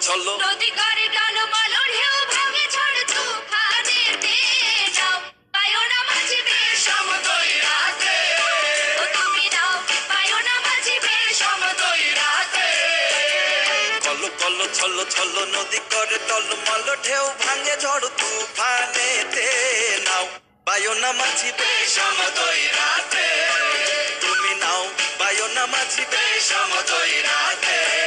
চলো নদী করে টলমল ঢেউ ভাঙে ঝড় তুফানেতে নাও পায়ো না মাঝি বেশ সমতল রাতে ও তুমি নাও পায়ো না মাঝি বেশ সমতল রাতে কলো কলো চলো চলো নদী করে টলমল ঢেউ ভাঙে ঝড় তুফানেতে নাও পায়ো না মাঝি বেশ সমতল রাতে তুমি নাও পায়ো না মাঝি বেশ সমতল রাতে